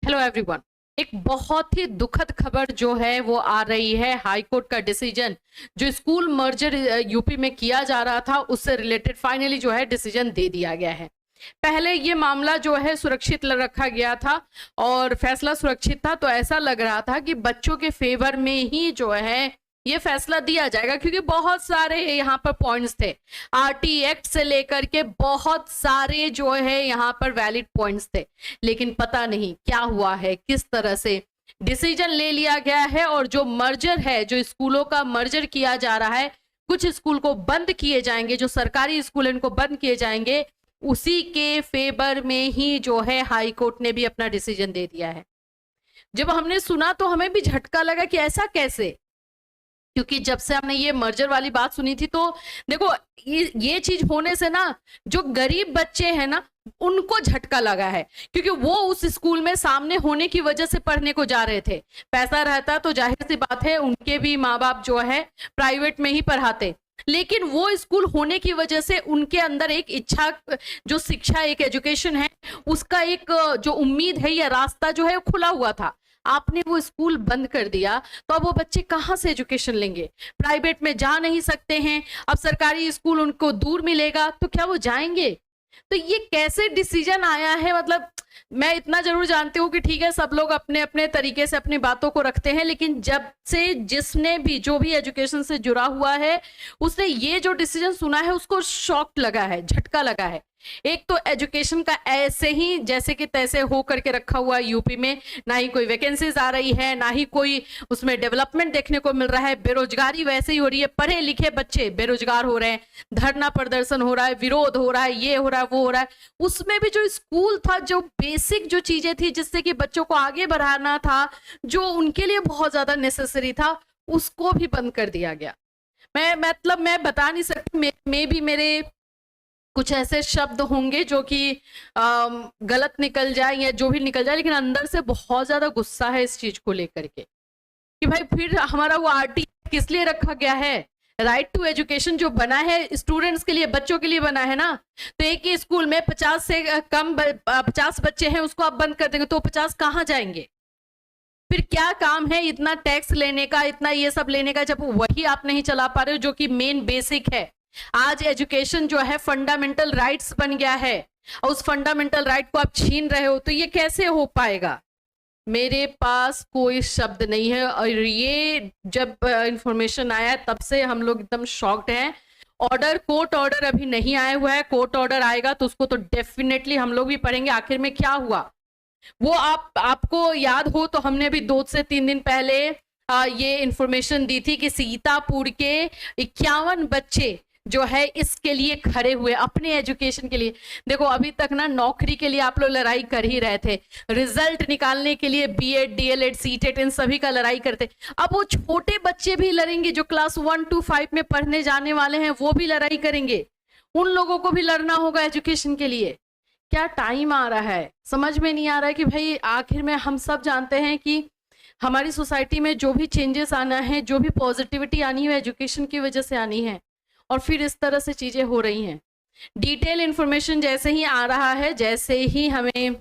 Hello everyone. एक बहुत ही दुखद खबर जो है वो आ रही है। हाई कोर्ट का डिसीजन जो स्कूल मर्जर यूपी में किया जा रहा था उससे रिलेटेड फाइनली जो है डिसीजन दे दिया गया है। पहले ये मामला जो है सुरक्षित रखा गया था और फैसला सुरक्षित था, तो ऐसा लग रहा था कि बच्चों के फेवर में ही जो है ये फैसला दिया जाएगा, क्योंकि बहुत सारे यहाँ पर पॉइंट्स थे। आरटी एक्ट से लेकर के बहुत सारे जो है यहाँ पर वैलिड पॉइंट्स थे, लेकिन पता नहीं क्या हुआ है, किस तरह से डिसीजन ले लिया गया है। और जो मर्जर है, जो स्कूलों का मर्जर किया जा रहा है, कुछ स्कूल को बंद किए जाएंगे, जो सरकारी स्कूल है इनको बंद किए जाएंगे, उसी के फेवर में ही जो है हाई कोर्ट ने भी अपना डिसीजन दे दिया है। जब हमने सुना तो हमें भी झटका लगा कि ऐसा कैसे, क्योंकि जब से हमने ये मर्जर वाली बात सुनी थी तो देखो ये चीज होने से ना जो गरीब बच्चे हैं ना उनको झटका लगा है, क्योंकि वो उस स्कूल में सामने होने की वजह से पढ़ने को जा रहे थे। पैसा रहता तो जाहिर सी बात है उनके भी माँ बाप जो है प्राइवेट में ही पढ़ाते, लेकिन वो स्कूल होने की वजह से उनके अंदर एक इच्छा, जो शिक्षा, एक एजुकेशन है, उसका एक जो उम्मीद है या रास्ता जो है वो खुला हुआ था। आपने वो स्कूल बंद कर दिया तो अब वो बच्चे कहाँ से एजुकेशन लेंगे? प्राइवेट में जा नहीं सकते हैं, अब सरकारी स्कूल उनको दूर मिलेगा तो क्या वो जाएंगे? तो ये कैसे डिसीजन आया है? मतलब मैं इतना जरूर जानती हूँ कि ठीक है सब लोग अपने अपने तरीके से अपनी बातों को रखते हैं, लेकिन जब से जिसने भी जो भी एजुकेशन से जुड़ा हुआ है उसने ये जो डिसीजन सुना है उसको शॉक लगा है, झटका लगा है। एक तो एजुकेशन का ऐसे ही जैसे कि तैसे हो करके रखा हुआ है यूपी में, ना ही कोई वैकेंसीज आ रही है, ना ही कोई उसमें डेवलपमेंट देखने को मिल रहा है। बेरोजगारी वैसे ही हो रही है, पढ़े लिखे बच्चे बेरोजगार हो रहे हैं, धरना प्रदर्शन हो रहा है, विरोध हो रहा है, ये हो रहा है, वो हो रहा है। उसमें भी जो स्कूल था, जो बेसिक जो चीजें थी जिससे कि बच्चों को आगे बढ़ाना था, जो उनके लिए बहुत ज्यादा नेसेसरी था, उसको भी बंद कर दिया गया। मैं बता नहीं सकती, मे भी मेरे कुछ ऐसे शब्द होंगे जो कि गलत निकल जाए या जो भी निकल जाए, लेकिन अंदर से बहुत ज्यादा गुस्सा है इस चीज को लेकर के कि भाई फिर हमारा वो आरटी किस लिए रखा गया है? राइट टू एजुकेशन जो बना है स्टूडेंट्स के लिए, बच्चों के लिए बना है ना। तो एक ही स्कूल में 50 से कम 50 बच्चे हैं, उसको आप बंद कर देंगे तो 50 कहाँ जाएंगे? फिर क्या काम है इतना टैक्स लेने का, इतना ये सब लेने का, जब वही आप नहीं चला पा रहे हो जो कि मेन बेसिक है। आज एजुकेशन जो है फंडामेंटल राइट्स बन गया है और उस फंडामेंटल राइट को आप छीन रहे हो, तो ये कैसे हो पाएगा? मेरे पास कोई शब्द नहीं है। और ये जब इंफॉर्मेशन आया तब से हम लोग एकदम शॉक्ड हैं। कोर्ट ऑर्डर अभी नहीं आया हुआ है, कोर्ट ऑर्डर आएगा तो उसको तो डेफिनेटली हम लोग भी पढ़ेंगे आखिर में क्या हुआ। वो आपको याद हो तो हमने भी 2 से 3 दिन पहले ये इंफॉर्मेशन दी थी कि सीतापुर के 51 बच्चे जो है इसके लिए खड़े हुए अपने एजुकेशन के लिए। देखो अभी तक ना नौकरी के लिए आप लोग लड़ाई कर ही रहे थे, रिजल्ट निकालने के लिए बीएड, डीएलएड, सीटेट इन सभी का लड़ाई करते। अब वो छोटे बच्चे भी लड़ेंगे जो क्लास 1 to 5 में पढ़ने जाने वाले हैं, वो भी लड़ाई करेंगे। उन लोगों को भी लड़ना होगा एजुकेशन के लिए। क्या टाइम आ रहा है, समझ में नहीं आ रहा है कि भाई आखिर में हम सब जानते हैं कि हमारी सोसाइटी में जो भी चेंजेस आना है, जो भी पॉजिटिविटी आनी है एजुकेशन की वजह से आनी है, और फिर इस तरह से चीजें हो रही हैं। डिटेल इंफॉर्मेशन जैसे ही आ रहा है, जैसे ही हमें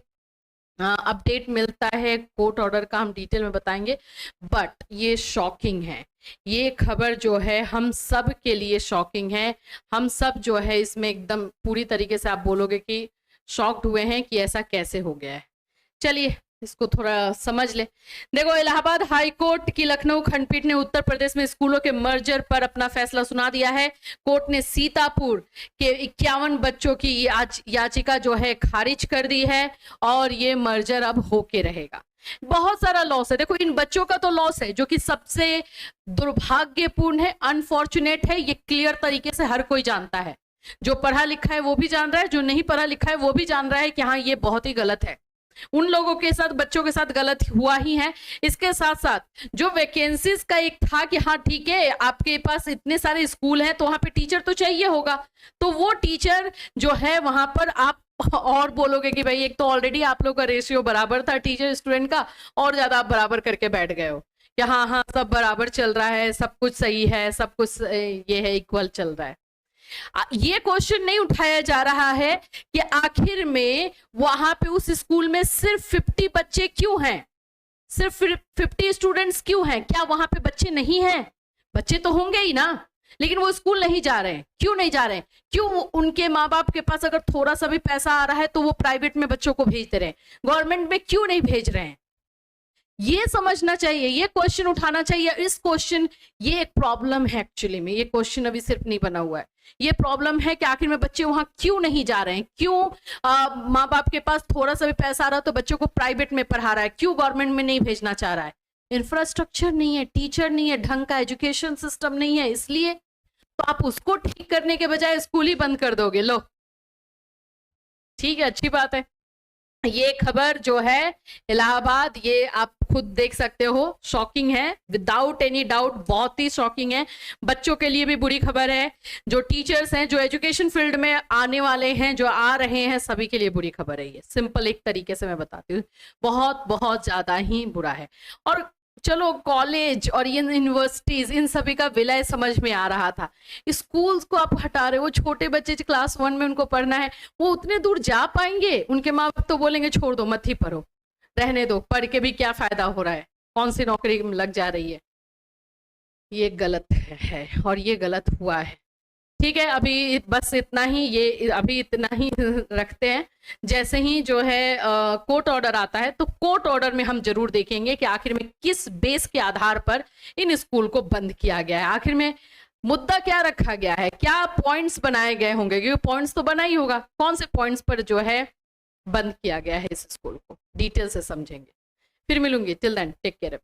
अपडेट मिलता है कोर्ट ऑर्डर का, हम डिटेल में बताएंगे। बट ये शॉकिंग है, ये खबर जो है हम सब के लिए शॉकिंग है। हम सब जो है इसमें एकदम पूरी तरीके से आप बोलोगे कि शॉक्ड हुए हैं कि ऐसा कैसे हो गया है। चलिए इसको थोड़ा समझ ले। देखो इलाहाबाद हाई कोर्ट की लखनऊ खंडपीठ ने उत्तर प्रदेश में स्कूलों के मर्जर पर अपना फैसला सुना दिया है। कोर्ट ने सीतापुर के 51 बच्चों की याचिका जो है खारिज कर दी है और ये मर्जर अब होके रहेगा। बहुत सारा लॉस है, देखो इन बच्चों का तो लॉस है जो कि सबसे दुर्भाग्यपूर्ण है, अनफॉर्चुनेट है। ये क्लियर तरीके से हर कोई जानता है, जो पढ़ा लिखा है वो भी जान रहा है, जो नहीं पढ़ा लिखा है वो भी जान रहा है कि हाँ ये बहुत ही गलत है। उन लोगों के साथ, बच्चों के साथ गलत हुआ ही है। इसके साथ साथ जो वैकेंसीज का एक था कि हाँ ठीक है आपके पास इतने सारे स्कूल हैं तो वहां पे टीचर तो चाहिए होगा, तो वो टीचर जो है वहां पर आप और बोलोगे कि भाई एक तो ऑलरेडी आप लोग का रेशियो बराबर था टीचर स्टूडेंट का, और ज्यादा आप बराबर करके बैठ गए हो कि हाँ हाँ सब बराबर चल रहा है, सब कुछ सही है, सब कुछ ये है, इक्वल चल रहा है। ये क्वेश्चन नहीं उठाया जा रहा है कि आखिर में वहां पे उस स्कूल में सिर्फ 50 बच्चे क्यों हैं, सिर्फ 50 स्टूडेंट्स क्यों हैं, क्या वहां पे बच्चे नहीं हैं? बच्चे तो होंगे ही ना, लेकिन वो स्कूल नहीं जा रहे हैं। क्यों नहीं जा रहे हैं? क्यों उनके माँ बाप के पास अगर थोड़ा सा भी पैसा आ रहा है तो वो प्राइवेट में बच्चों को भेजते रहे, गवर्नमेंट में क्यों नहीं भेज रहे हैं? ये समझना चाहिए, ये क्वेश्चन उठाना चाहिए। इस क्वेश्चन, ये एक प्रॉब्लम है एक्चुअली में, ये क्वेश्चन अभी सिर्फ नहीं बना हुआ है, ये प्रॉब्लम है कि आखिर में बच्चे वहां क्यों नहीं जा रहे हैं, क्यों माँ बाप के पास थोड़ा सा भी पैसा आ रहा है तो बच्चों को प्राइवेट में पढ़ा रहा है, क्यों गवर्नमेंट में नहीं भेजना चाह रहा है? इंफ्रास्ट्रक्चर नहीं है, टीचर नहीं है, ढंग का एजुकेशन सिस्टम नहीं है, इसलिए। तो आप उसको ठीक करने के बजाय स्कूल ही बंद कर दोगे। लो ठीक है, अच्छी बात है। ये खबर जो है इलाहाबाद, ये आप खुद देख सकते हो, शॉकिंग है, विदाउट एनी डाउट बहुत ही शॉकिंग है। बच्चों के लिए भी बुरी खबर है, जो टीचर्स हैं, जो एजुकेशन फील्ड में आने वाले हैं, जो आ रहे हैं, सभी के लिए बुरी खबर है। ये सिंपल एक तरीके से मैं बताती हूँ, बहुत बहुत ज्यादा ही बुरा है। और चलो कॉलेज और ये यूनिवर्सिटीज, इन सभी का विलय समझ में आ रहा था, स्कूल्स को आप हटा रहे हो। छोटे बच्चे क्लास 1 में उनको पढ़ना है, वो उतने दूर जा पाएंगे? उनके माँ बाप तो बोलेंगे छोड़ दो, मत ही पढ़ो, रहने दो, पढ़ के भी क्या फायदा हो रहा है, कौन सी नौकरी लग जा रही है। ये गलत है और ये गलत हुआ है। ठीक है, अभी बस इतना ही, ये अभी इतना ही रखते हैं। जैसे ही जो है कोर्ट ऑर्डर आता है तो कोर्ट ऑर्डर में हम जरूर देखेंगे कि आखिर में किस बेस के आधार पर इन स्कूल को बंद किया गया है, आखिर में मुद्दा क्या रखा गया है, क्या पॉइंट्स बनाए गए होंगे, क्योंकि पॉइंट्स तो बना ही होगा, कौन से पॉइंट्स पर जो है बंद किया गया है इस स्कूल को, डिटेल से समझेंगे। फिर मिलूंगी, टिल देन टेक केयर।